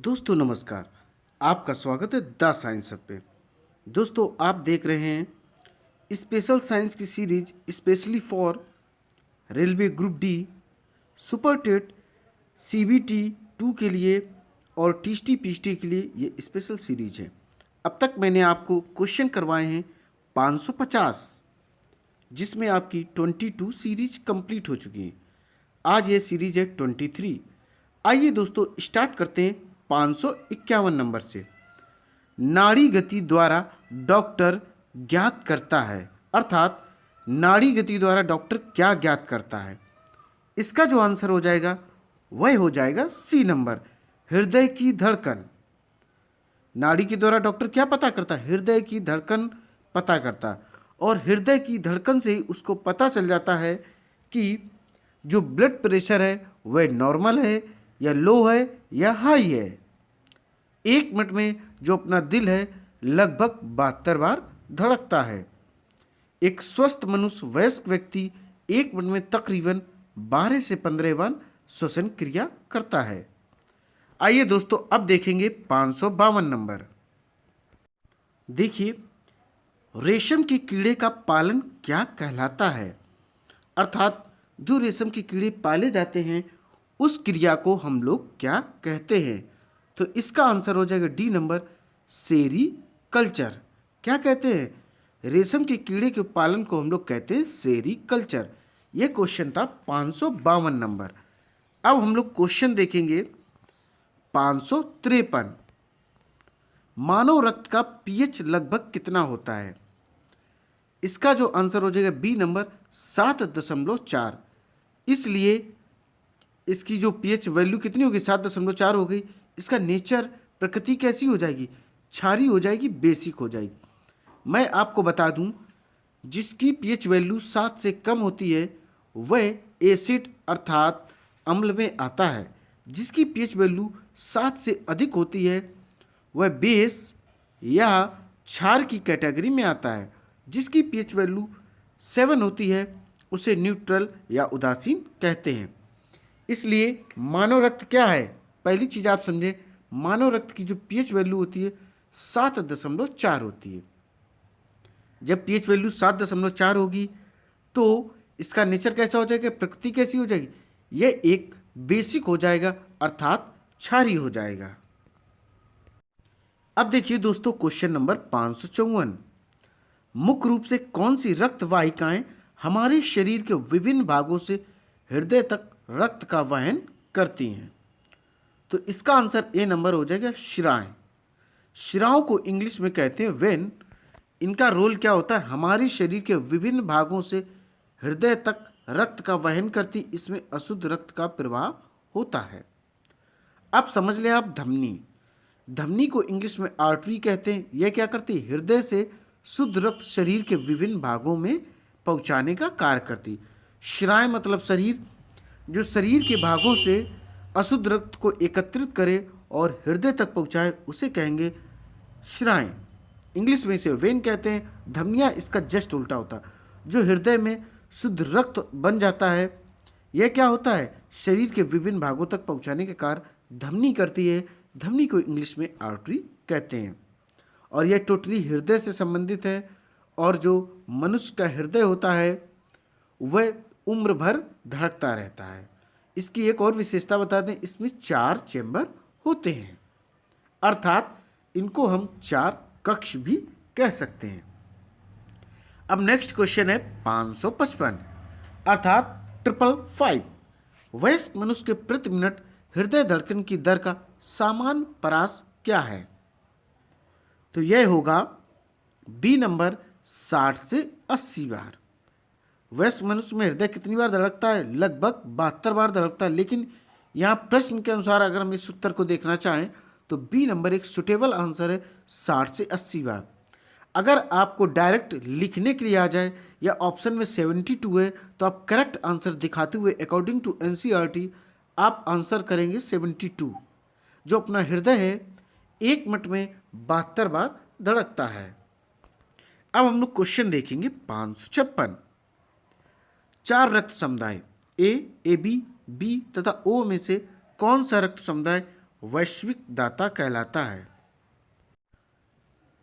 दोस्तों नमस्कार। आपका स्वागत है द साइंस हब पे। दोस्तों आप देख रहे हैं स्पेशल साइंस की series specially for railway group D, super TET, CBT 2 के लिए और टीएसटी पीएसटी के लिए ये स्पेशल सीरीज है। अब तक मैंने आपको क्वेश्चन करवाए हैं 550, जिसमें आपकी 22 सीरीज कंप्लीट हो चुकी है। आज ये सीरीज है 23। आइए दोस्तों स्टार्ट करते हैं 551 नंबर से। नाड़ी गति द्वारा डॉक्टर ज्ञात करता है, अर्थात नाड़ी गति द्वारा डॉक्टर क्या ज्ञात करता है। इसका जो आंसर हो जाएगा वह हो जाएगा सी नंबर, हृदय की धड़कन। नाड़ी के द्वारा डॉक्टर क्या पता करता है? हृदय की धड़कन पता करता है। और हृदय की धड़कन से ही उसको पता चल जाता है कि जो ब्लड प्रेशर है वह नॉर्मल है या लो है या हाई है। 1 मिनट में जो अपना दिल है लगभग 72 बार धड़कता है। एक स्वस्थ मनुष्य वयस्क व्यक्ति 1 मिनट में तकरीबन 12 से 15 बार श्वसन क्रिया करता है। आइए दोस्तों अब देखेंगे 552 नंबर। देखिए, रेशम के कीड़े का पालन क्या कहलाता है, अर्थात जो रेशम के कीड़े पाले जाते हैं उस क्रिया को हम लोग क्या कहते हैं। तो इसका आंसर हो जाएगा डी नंबर, सेरी कल्चर। क्या कहते हैं? रेशम के कीड़े के पालन को हम लोग कहते हैं सेरी कल्चर। यह क्वेश्चन था 552 नंबर। अब हम लोग क्वेश्चन देखेंगे 553। मानव रक्त का पीएच लगभग कितना होता है? इसका जो आंसर हो जाएगा बी नंबर, 7.4। इसलिए इसकी जो पीएच वैल्यू कितनी होगी? 7.4 हो गई। इसका नेचर, प्रकृति कैसी हो जाएगी? क्षारीय हो जाएगी, बेसिक हो जाएगी। मैं आपको बता दूं, जिसकी पीएच वैल्यू 7 से कम होती है वह एसिड अर्थात अम्ल में आता है। जिसकी पीएच वैल्यू 7 से अधिक होती है वह बेस या क्षार की कैटेगरी में आता है। जिसकी पीएच वैल्यू 7 होती है उसे न्यूट्रल या उदासीन कहते हैं। इसलिए मानव रक्त क्या है? पहली चीज़ आप समझें, मानव रक्त की जो पीएच वैल्यू होती है 7.4 होती है। जब पीएच वैल्यू 7.4 होगी तो इसका नेचर कैसा हो जाएगा? प्रकृति कैसी हो जाएगी? यह एक बेसिक हो जाएगा अर्थात क्षारीय हो जाएगा। अब देखिए दोस्तों क्वेश्चन नंबर 554। मुख्य रूप से कौन सी रक्त वाहिकाएं हमारे शरीर के विभिन्न भागों से हृदय तक रक्त का वहन करती हैं? तो इसका आंसर ए नंबर हो जाएगा, शिराएं। शिराओं को इंग्लिश में कहते हैं वेन। इनका रोल क्या होता है? हमारे शरीर के विभिन्न भागों से हृदय तक रक्त का वहन करती, इसमें अशुद्ध रक्त का प्रवाह होता है। अब समझ लें आप धमनी। धमनी को इंग्लिश में आर्टरी कहते हैं। यह क्या करती है? हृदय से शुद्ध रक्त शरीर के विभिन्न भागों में पहुंचाने का कार्य करती। शिराएं मतलब शरीर, जो शरीर के भागों से अशुद्ध रक्त को एकत्रित करे और हृदय तक पहुंचाए उसे कहेंगे शिराएं। इंग्लिश में इसे वेन कहते हैं। धमनियाँ इसका जस्ट उल्टा होता है। जो हृदय में शुद्ध रक्त बन जाता है यह क्या होता है? शरीर के विभिन्न भागों तक पहुंचाने का कार्य धमनी करती है। धमनी को इंग्लिश में आर्टरी कहते हैं और यह टोटली हृदय से संबंधित है। और जो मनुष्य का हृदय होता है वह उम्र भर धड़कता रहता है। इसकी एक और विशेषता बता दें, इसमें 4 चेंबर होते हैं, अर्थात इनको हम 4 कक्ष भी कह सकते हैं। अब नेक्स्ट क्वेश्चन है 555 अर्थात 555। वयस्क मनुष्य के प्रति मिनट हृदय धड़कन की दर का सामान्य परास क्या है? तो यह होगा बी नंबर, 60 से 80 बार। वयस्क मनुष्य में हृदय कितनी बार धड़कता है? लगभग 72 बार धड़कता है। लेकिन यहाँ प्रश्न के अनुसार अगर हम इस उत्तर को देखना चाहें तो बी नंबर एक सुटेबल आंसर है, 60 से 80 बार। अगर आपको डायरेक्ट लिखने के लिए आ जाए या ऑप्शन में 72 है तो आप करेक्ट आंसर दिखाते हुए अकॉर्डिंग टू एनसीईआरटी आप आंसर करेंगे 72। जो अपना हृदय है 1 मिनट में 72 बार धड़कता है। अब हम लोग क्वेश्चन देखेंगे 556। 4 रक्त समुदाय ए, बी, बी तथा ओ में से कौन सा रक्त समुदाय वैश्विक दाता कहलाता है।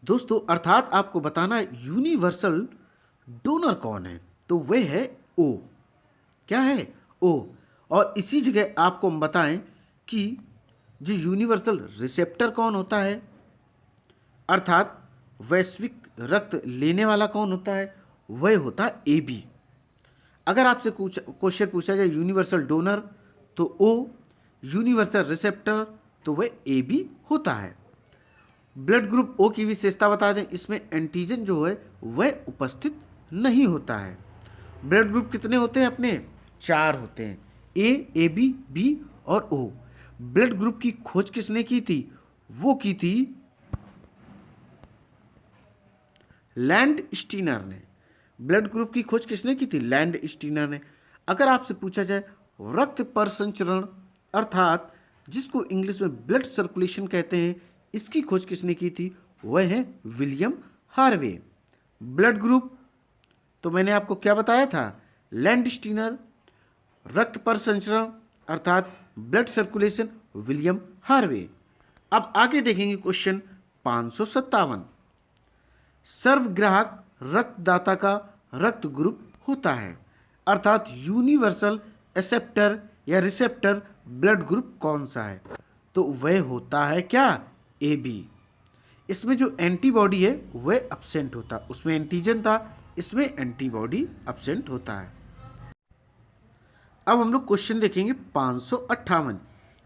दोस्तों, अर्थात आपको बताना है यूनिवर्सल डोनर कौन है, तो वह है ओ। क्या है? ओ। और इसी जगह आपको हम बताएं कि जो यूनिवर्सल रिसेप्टर कौन होता है, अर्थात वैश्विक रक्त लेने वाला कौन होता है, वह होता है ए बी। अगर आपसे क्वेश्चन पूछा जाए यूनिवर्सल डोनर तो ओ, यूनिवर्सल रिसेप्टर तो वह ए बी होता है। ब्लड ग्रुप ओ की विशेषता बता दें, इसमें एंटीजन जो है वह उपस्थित नहीं होता है। ब्लड ग्रुप कितने होते हैं अपने? 4 होते हैं, ए बी, बी और ओ। ब्लड ग्रुप की खोज किसने की थी? वो की थी लैंड स्टीनर ने। ब्लड ग्रुप की खोज किसने की थी? लैंड स्टीनर ने। अगर आपसे पूछा जाए रक्त परिसंचरण, अर्थात जिसको इंग्लिश में ब्लड सर्कुलेशन कहते हैं, इसकी खोज किसने की थी? वह है विलियम हार्वे। ब्लड ग्रुप तो मैंने आपको क्या बताया था? Land Steiner. रक्त परिसंचरण अर्थात ब्लड सर्कुलेशन, विलियम हार्वे। अब आगे देखेंगे क्वेश्चन 557। सर्वग्राहक रक्तदाता का रक्त ग्रुप होता है, अर्थात यूनिवर्सल एक्सेप्टर या रिसेप्टर ब्लड ग्रुप कौन सा है? तो वह होता है क्या? A B. इसमें जो एंटीबॉडी है वह एब्सेंट होता, उसमें एंटीजन था, इसमें एंटीबॉडी एब्सेंट होता है। अब हम लोग क्वेश्चन देखेंगे 558।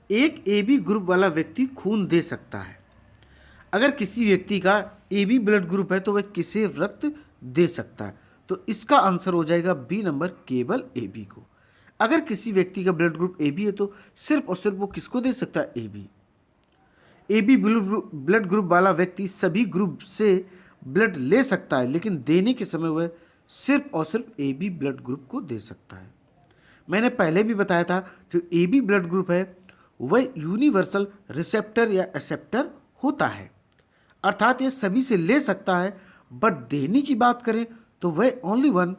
एक ए बी ग्रुप वाला व्यक्ति खून दे सकता है। अगर किसी व्यक्ति का ए बी ब्लड ग्रुप है तो वह किसे रक्त दे सकता है? तो इसका आंसर हो जाएगा बी नंबर, केवल ए बी को। अगर किसी व्यक्ति का ब्लड ग्रुप ए बी है तो सिर्फ और सिर्फ वो किसको दे सकता है? A B. A B blood group वाला व्यक्ति सभी ग्रुप से ब्लड ले सकता है, लेकिन देने के समय वह सिर्फ और सिर्फ ए बी ब्लड ग्रुप को दे सकता है। मैंने पहले भी बताया था जो ए बी ब्लड ग्रुप है वह यूनिवर्सल रिसेप्टर या एक्सेप्टर होता है, अर्थात ये सभी से ले सकता है, बट देने की बात करें तो वह ओनली वन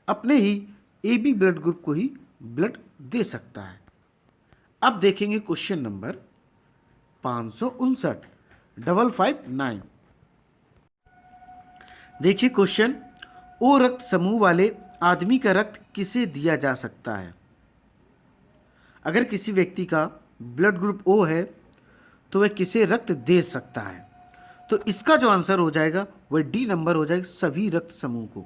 अपने ही ए बी ब्लड ग्रुप को ही ब्लड दे सकता है। अब देखेंगे क्वेश्चन नंबर 559। देखिए क्वेश्चन, ओ रक्त समूह वाले आदमी का रक्त किसे दिया जा सकता है? अगर किसी व्यक्ति का ब्लड ग्रुप ओ है तो वह किसे रक्त दे सकता है? तो इसका जो आंसर हो जाएगा वह डी नंबर हो जाएगा, सभी रक्त समूह को।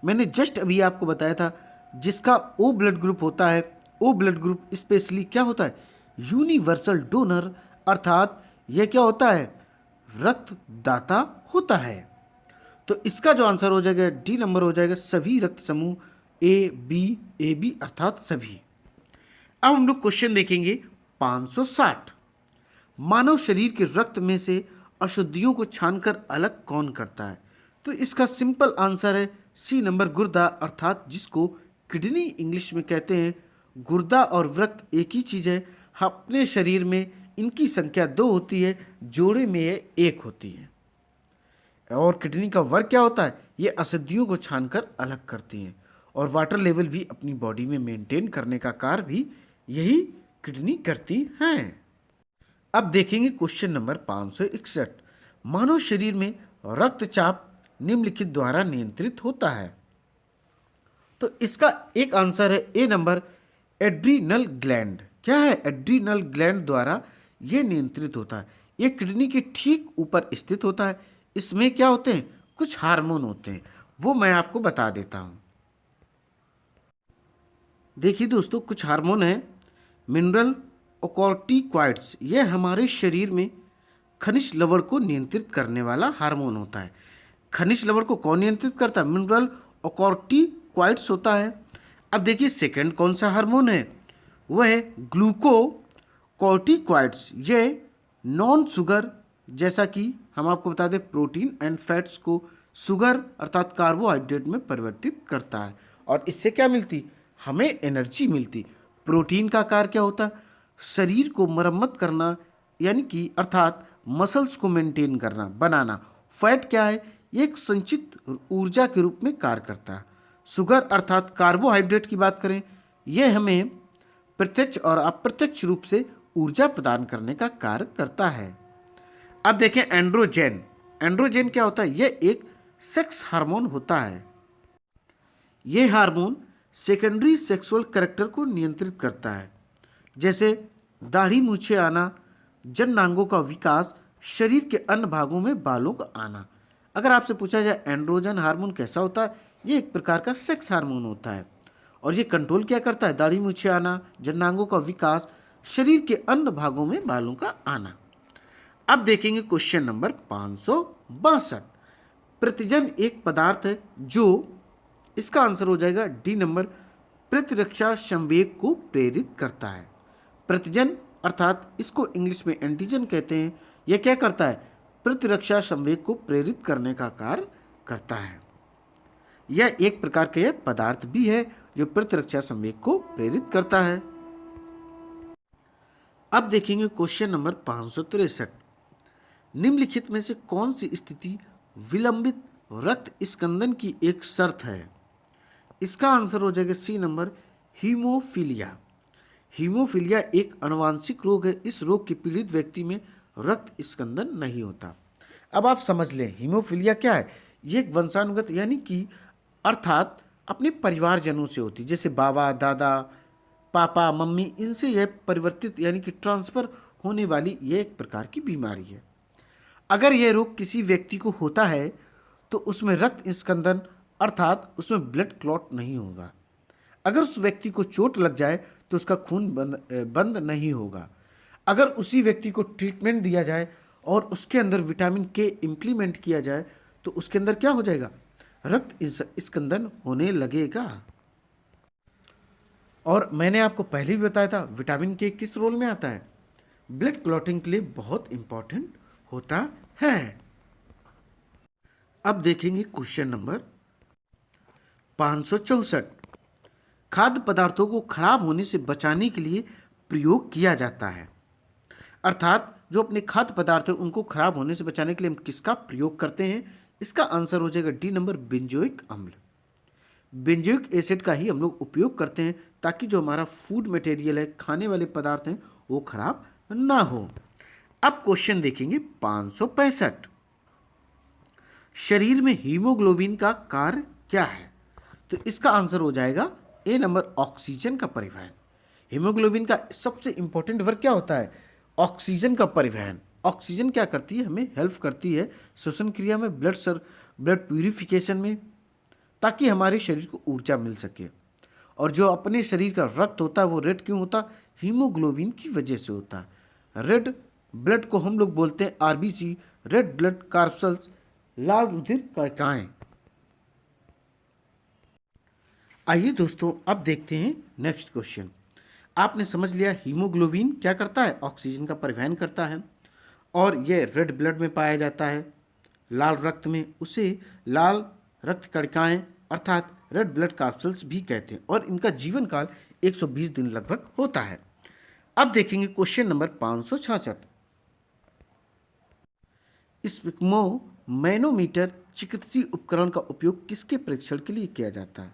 मैंने जस्ट अभी आपको बताया था जिसका ओ ब्लड ग्रुप होता है, ओ ब्लड ग्रुप स्पेशली क्या होता है? यूनिवर्सल डोनर, अर्थात यह क्या होता है? रक्तदाता होता है। तो इसका जो आंसर हो जाएगा डी नंबर हो जाएगा, सभी रक्त समूह, ए बी अर्थात सभी। अब हम लोग क्वेश्चन देखेंगे 560। मानव शरीर के रक्त में से अशुद्धियों को छानकर अलग कौन करता है? तो इसका सिंपल आंसर है सी नंबर, गुर्दा, अर्थात जिसको किडनी इंग्लिश में कहते हैं। गुर्दा और वृक्क एक ही चीज़ है। अपने शरीर में इनकी संख्या 2 होती है, जोड़े में ये 1 होती है। और किडनी का वर्क क्या होता है? ये अशुद्धियों को छानकर अलग करती हैं, और वाटर लेवल भी अपनी बॉडी में मेंटेन करने का कार्य भी यही किडनी करती हैं। अब देखेंगे क्वेश्चन नंबर 561। मानव शरीर में रक्तचाप निम्नलिखित द्वारा नियंत्रित होता है। तो इसका एक आंसर है ए नंबर, एड्रीनल ग्लैंड। क्या है? एड्रीनल ग्लैंड द्वारा यह नियंत्रित होता है। यह किडनी के ठीक ऊपर स्थित होता है। इसमें क्या होते हैं? कुछ हार्मोन होते हैं, वो मैं आपको बता देता हूं। देखिए दोस्तों, कुछ हार्मोन है मिनरल ओकॉर्टिकॉइड्स। यह हमारे शरीर में खनिज लवण को नियंत्रित करने वाला हार्मोन होता है। खनिज लवण को कौन नियंत्रित करता है? मिनरल ओकॉर्टिकॉइड्स होता है। अब देखिए सेकंड कौन सा हार्मोन है? वह है ग्लूकोकॉर्टिकॉइड्स। यह नॉन शुगर, जैसा कि हम आपको बता दें, प्रोटीन एंड फैट्स को शुगर अर्थात कार्बोहाइड्रेट में परिवर्तित करता है, और इससे क्या मिलती? हमें एनर्जी मिलती। प्रोटीन का कार्य क्या होता? शरीर को मरम्मत करना, यानी कि अर्थात मसल्स को मेंटेन करना, बनाना। फैट क्या है? ये एक संचित ऊर्जा के रूप में कार्य करता है। शुगर अर्थात कार्बोहाइड्रेट की बात करें, यह हमें प्रत्यक्ष और अप्रत्यक्ष रूप से ऊर्जा प्रदान करने का कार्य करता है। अब देखें एंड्रोजेन। एंड्रोजेन क्या होता है? यह एक सेक्स हार्मोन होता है। यह हार्मोन सेकेंडरी सेक्सुअल कैरेक्टर को नियंत्रित करता है, जैसे दाढ़ी मूछें आना, जननांगों का विकास, शरीर के अन्य भागों में बालों का आना। अगर आपसे पूछा जाए एंड्रोजन हार्मोन कैसा होता है, ये एक प्रकार का सेक्स हार्मोन होता है और ये कंट्रोल क्या करता है? दाढ़ी मूछें आना, जननांगों का विकास, शरीर के अन्य भागों में बालों का आना। अब देखेंगे क्वेश्चन नंबर 562। प्रतिजन एक पदार्थ है जो, इसका आंसर हो जाएगा डी नंबर, प्रतिरक्षा संवेग को प्रेरित करता है। प्रतिजन अर्थात इसको इंग्लिश में एंटीजन कहते हैं। यह क्या करता है? प्रतिरक्षा संवेग को प्रेरित करने का कार्य करता है। यह एक प्रकार का यह पदार्थ भी है जो प्रतिरक्षा संवेग को प्रेरित करता है। अब देखेंगे क्वेश्चन नंबर 563। निम्नलिखित में से कौन सी स्थिति विलंबित रक्त स्कंदन की एक शर्त है? इसका आंसर हो जाएगा सी नंबर, हीमोफीलिया। हीमोफीलिया एक आनुवांशिक रोग है। इस रोग के पीड़ित व्यक्ति में रक्त स्कंदन नहीं होता। अब आप समझ लें हीमोफीलिया क्या है। ये एक वंशानुगत यानी कि अर्थात अपने परिवारजनों से होती, जैसे बाबा, दादा, पापा, मम्मी, इनसे यह परिवर्तित यानी कि ट्रांसफर होने वाली यह एक प्रकार की बीमारी है। अगर यह रोग किसी व्यक्ति को होता है तो उसमें रक्त स्कंदन अर्थात उसमें ब्लड क्लॉट नहीं होगा। अगर उस व्यक्ति को चोट लग जाए तो उसका खून बंद नहीं होगा। अगर उसी व्यक्ति को ट्रीटमेंट दिया जाए और उसके अंदर विटामिन के इम्प्लीमेंट किया जाए तो उसके अंदर क्या हो जाएगा? रक्त स्कंदन होने लगेगा। और मैंने आपको पहले भी बताया था विटामिन के किस रोल में आता है? ब्लड क्लॉटिंग के लिए बहुत इंपॉर्टेंट होता है। अब देखेंगे क्वेश्चन नंबर 564। खाद्य पदार्थों को खराब होने से बचाने के लिए प्रयोग किया जाता है। अर्थात जो अपने खाद्य पदार्थ है उनको खराब होने से बचाने के लिए हम किसका प्रयोग करते हैं? इसका आंसर हो जाएगा डी नंबर, बेंजोइक अम्ल। बेंजोइक एसिड का ही हम लोग उपयोग करते हैं ताकि जो हमारा फूड मटेरियल है, खाने वाले पदार्थ हैं, वो खराब ना हो। अब क्वेश्चन देखेंगे 565। शरीर में हीमोग्लोबिन का कार्य क्या है? तो इसका आंसर हो जाएगा ए नंबर, ऑक्सीजन का परिवहन। हीमोग्लोबिन का सबसे इंपॉर्टेंट वर्क क्या होता है? ऑक्सीजन का परिवहन। ऑक्सीजन क्या करती है? हमें हेल्प करती है श्वसन क्रिया में, ब्लड प्यूरिफिकेशन में, ताकि हमारे शरीर को ऊर्जा मिल सके। और जो अपने शरीर का रक्त होता है वो रेड क्यों होता? हीमोग्लोबिन की वजह से होता है। रेड ब्लड को हम लोग बोलते हैं आरबीसी, रेड ब्लड कार्पल्स, लाल रुधिर कणिकाएं। आइए दोस्तों अब देखते हैं नेक्स्ट क्वेश्चन। आपने समझ लिया हीमोग्लोबिन क्या करता है? ऑक्सीजन का परिवहन करता है और यह रेड ब्लड में पाया जाता है, लाल रक्त में। उसे लाल रक्त कणिकाएं अर्थात रेड ब्लड कार्पल्स भी कहते हैं और इनका जीवन काल 120 दिन लगभग होता है। अब देखेंगे क्वेश्चन नंबर 566। स्पिग्मो मैनोमीटर चिकित्सीय उपकरण का उपयोग किसके परीक्षण के लिए किया जाता है?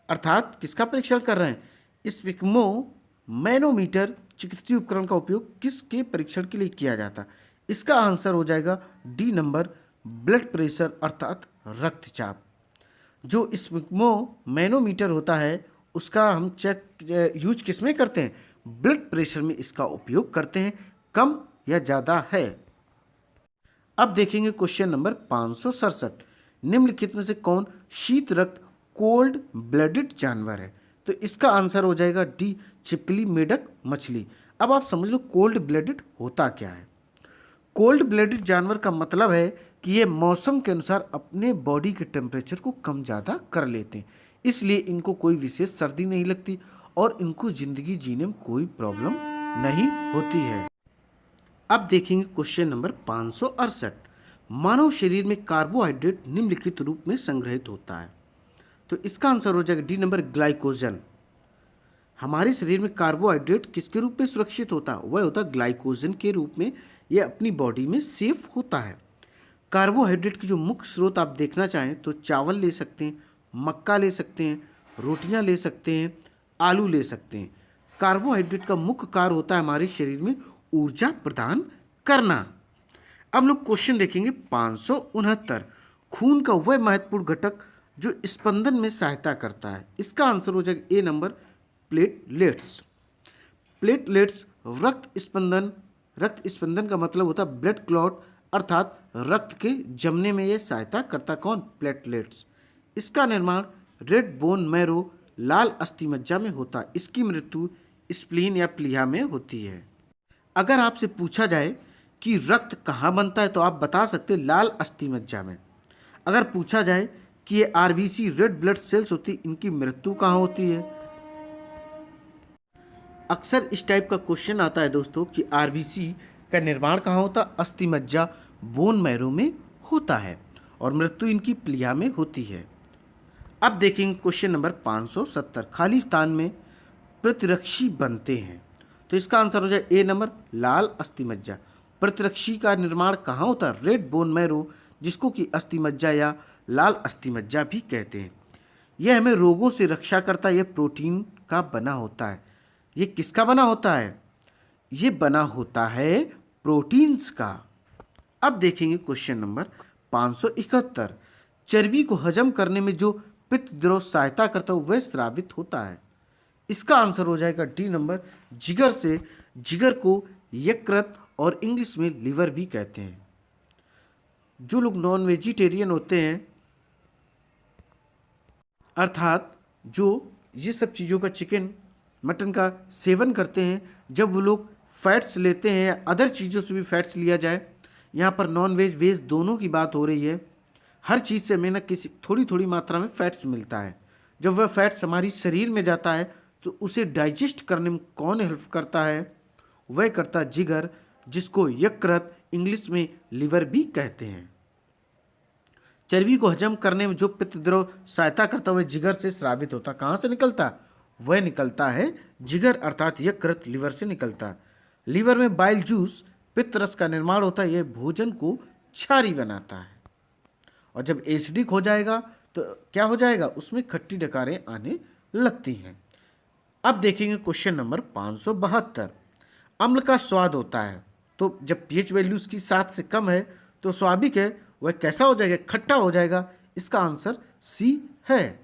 अर्थात किसका परीक्षण कर रहे हैं? स्पिग्मो मैनोमीटर चिकित्सीय उपकरण का उपयोग किसके परीक्षण के लिए किया जाता है? इसका आंसर हो जाएगा डी नंबर, ब्लड प्रेशर अर्थात रक्तचाप। जो स्पिग्मो मैनोमीटर होता है उसका हम चेक यूज किस में करते हैं? ब्लड प्रेशर में इसका उपयोग करते हैं, कम या ज़्यादा है। अब देखेंगे क्वेश्चन नंबर 567। निम्नलिखित में से कौन शीत रक्त कोल्ड ब्लडेड जानवर है? तो इसका आंसर हो जाएगा डी, छिपकली, मेढक, मछली। अब आप समझ लो कोल्ड ब्लडेड होता क्या है। कोल्ड ब्लडेड जानवर का मतलब है कि ये मौसम के अनुसार अपने बॉडी के टेम्परेचर को कम ज़्यादा कर लेते हैं, इसलिए इनको कोई विशेष सर्दी नहीं लगती और इनको ज़िंदगी जीने में कोई प्रॉब्लम नहीं होती है। अब देखेंगे क्वेश्चन नंबर 568। मानव शरीर में कार्बोहाइड्रेट निम्नलिखित रूप में संग्रहित होता है। तो इसका आंसर हो जाएगा डी नंबर, ग्लाइकोजन। हमारे शरीर में कार्बोहाइड्रेट किसके रूप में सुरक्षित होता है? वह होता है ग्लाइकोजन के रूप में। यह अपनी बॉडी में सेफ होता है। कार्बोहाइड्रेट की जो मुख्य स्रोत आप देखना चाहें तो चावल ले सकते हैं, मक्का ले सकते हैं, रोटियां ले सकते हैं, आलू ले सकते हैं। कार्बोहाइड्रेट का मुख्य कार्य होता है हमारे शरीर में ऊर्जा प्रदान करना। अब लोग क्वेश्चन देखेंगे 569। खून का वह महत्वपूर्ण घटक जो स्पंदन में सहायता करता है। इसका आंसर हो जाएगा ए नंबर प्लेटलेट्स। प्लेटलेट्स रक्त स्पंदन का मतलब होता है ब्लड क्लॉट, अर्थात रक्त के जमने में यह सहायता करता। कौन? प्लेटलेट्स। इसका निर्माण रेड बोन मैरो लाल अस्थि मज्जा में होता है। इसकी मृत्यु स्प्लीन या प्लीहा में होती है। अगर आपसे पूछा जाए कि रक्त कहाँ बनता है तो आप बता सकते हैं लाल अस्थि मज्जा में। अगर पूछा जाए कि ये आरबीसी रेड ब्लड सेल्स होती, इनकी मृत्यु कहाँ होती है। अक्सर इस टाइप का क्वेश्चन आता है दोस्तों कि आरबीसी का निर्माण कहाँ होता, अस्थि मज्जा बोन मैरो में होता है और मृत्यु इनकी प्लीहा में होती है। अब देखेंगे क्वेश्चन नंबर 570। खाली स्थान में प्रतिरक्षी बनते हैं तो इसका आंसर हो जाए ए नंबर लाल अस्थि मज्जा। प्रतिरक्षी का निर्माण कहाँ होता है? रेड बोन मैरो, जिसको कि अस्थि मज्जा या लाल अस्थि मज्जा भी कहते हैं। यह हमें रोगों से रक्षा करता है। यह प्रोटीन का बना होता है। ये किसका बना होता है? ये बना होता है प्रोटीन्स का। अब देखेंगे क्वेश्चन नंबर 571। चर्बी को हजम करने में जो पित्त द्रव सहायता करता है वह स्रावित होता है। इसका आंसर हो जाएगा डी नंबर जिगर से। जिगर को यकृत और इंग्लिश में लिवर भी कहते हैं। जो लोग नॉन वेजिटेरियन होते हैं, अर्थात जो ये सब चीज़ों का चिकन मटन का सेवन करते हैं, जब वो लोग फैट्स लेते हैं या अदर चीज़ों से भी फैट्स लिया जाए, यहाँ पर नॉन वेज वेज दोनों की बात हो रही है, हर चीज़ से हमें ना किसी थोड़ी थोड़ी मात्रा में फैट्स मिलता है। जब वह फैट्स हमारी शरीर में जाता है तो उसे डाइजेस्ट करने में कौन हेल्प करता है? वह करता है जिगर, जिसको यकृत इंग्लिश में लिवर भी कहते हैं। चर्बी को हजम करने में जो पित्त द्रव सहायता करता है वह जिगर से स्रावित होता। कहाँ से निकलता? वह निकलता है जिगर अर्थात यकृत, लिवर से निकलता है। लिवर में बाइल जूस पित्त रस का निर्माण होता है। यह भोजन को क्षारी बनाता है और जब एसिडिक हो जाएगा तो क्या हो जाएगा? उसमें खट्टी डकारें आने लगती हैं। अब देखेंगे क्वेश्चन नंबर 572। अम्ल का स्वाद होता है तो जब पीएच वैल्यू उसकी 7 से कम है तो स्वाभाविक है वह कैसा हो जाएगा? खट्टा हो जाएगा। इसका आंसर सी है।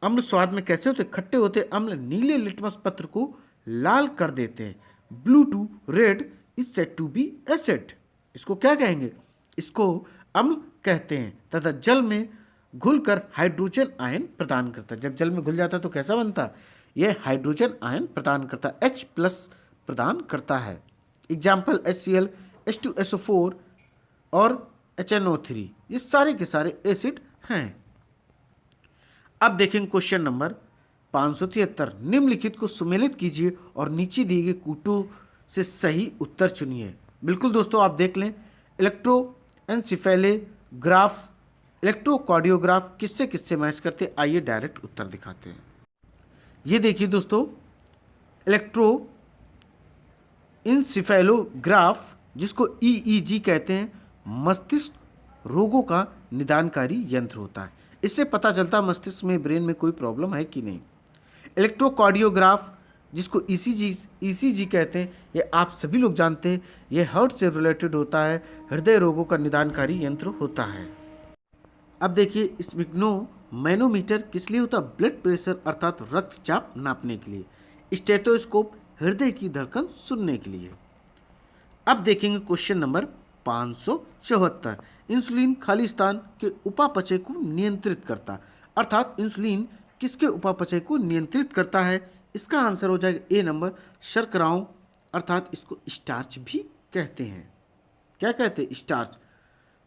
अम्ल स्वाद में कैसे होते? खट्टे होते। अम्ल नीले लिटमस पत्र को लाल कर देते हैं। Blue to red is said to be acid. इसको क्या कहेंगे? इसको अम्ल कहते हैं। तथा जल में घुलकर हाइड्रोजन आयन प्रदान करता है। जब जल में घुल जाता है तो कैसा बनता है? यह हाइड्रोजन आयन प्रदान करता है, H+ प्रदान करता है। एग्जाम्पल HCl, H2SO4 और HNO3, ये सारे के सारे एसिड हैं। अब देखेंगे क्वेश्चन नंबर 573। निम्नलिखित को सुमेलित कीजिए और नीचे दिए गए कूटों से सही उत्तर चुनिए। बिल्कुल दोस्तों आप देख लें, इलेक्ट्रोएन्सेफेलोग्राफ, इलेक्ट्रोकार्डियोग्राफ किससे किससे मैच करते? आइए डायरेक्ट उत्तर दिखाते हैं। ये देखिए दोस्तों, इलेक्ट्रोएन्सेफेलोग्राफ जिसको EEG कहते हैं, मस्तिष्क रोगों का निदानकारी यंत्र होता है। इससे पता चलता है मस्तिष्क में, ब्रेन में कोई प्रॉब्लम है कि नहीं। इलेक्ट्रोकार्डियोग्राफ जिसको ECG कहते हैं, ये आप सभी लोग जानते हैं, ये हार्ट से रिलेटेड होता है, हृदय रोगों का निदानकारी यंत्र होता है। अब देखिए, स्पिग्नोमैनोमीटर किस लिए होता है? ब्लड प्रेशर अर्थात रक्तचाप नापने के लिए। स्टेथोस्कोप हृदय की धड़कन सुनने के लिए। अब देखेंगे क्वेश्चन नंबर 574। इंसुलिन खाली स्थान के उपापचय को नियंत्रित करता, अर्थात इंसुलिन किसके उपापचय को नियंत्रित करता है? इसका आंसर हो जाएगा ए नंबर शर्कराओं, अर्थात इसको स्टार्च भी कहते हैं। क्या कहते हैं? स्टार्च।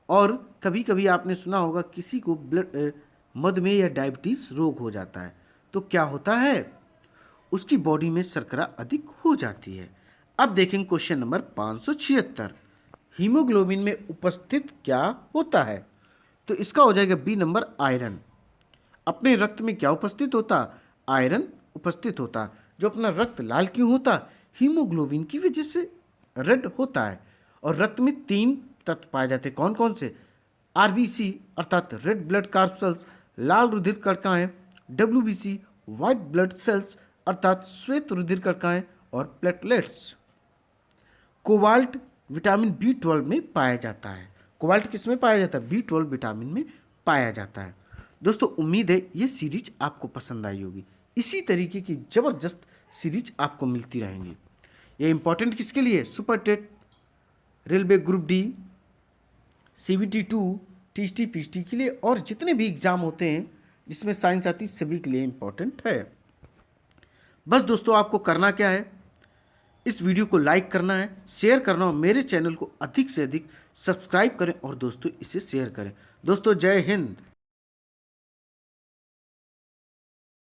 और कभी कभी आपने सुना होगा किसी को मधुमेह या डायबिटीज रोग हो जाता है तो क्या होता है? उसकी बॉडी में शर्करा अधिक हो जाती है। अब देखेंगे क्वेश्चन नंबर 576। हीमोग्लोबिन में उपस्थित क्या होता है? तो इसका हो जाएगा बी नंबर आयरन। अपने रक्त में क्या उपस्थित होता? आयरन उपस्थित होता। जो अपना रक्त लाल क्यों होता? हीमोग्लोबिन की वजह से रेड होता है। और रक्त में 3 तत्व पाए जाते हैं। कौन कौन से? RBC अर्थात रेड ब्लड कार्पसेल्स, लाल रुधिर कणिकाएं, WBC व्हाइट ब्लड सेल्स, अर्थात श्वेत रुधिर कणिकाएं और प्लेटलेट्स। कोबाल्ट विटामिन B12 में पाया जाता है। कोबाल्ट किस में पाया जाता है? B12 विटामिन में पाया जाता है। दोस्तों उम्मीद है ये सीरीज आपको पसंद आई होगी। इसी तरीके की ज़बरदस्त सीरीज आपको मिलती रहेंगी। ये इंपॉर्टेंट किसके लिए? Super TET, railway group D, CBT2, TST, PST के लिए और जितने भी एग्जाम होते हैं जिसमें साइंस आती है सभी के लिए इम्पोर्टेंट है। बस दोस्तों आपको करना क्या है, इस वीडियो को लाइक करना है, शेयर करना और मेरे चैनल को अधिक से अधिक सब्सक्राइब करें और दोस्तों इसे शेयर करें। दोस्तों जय हिंद।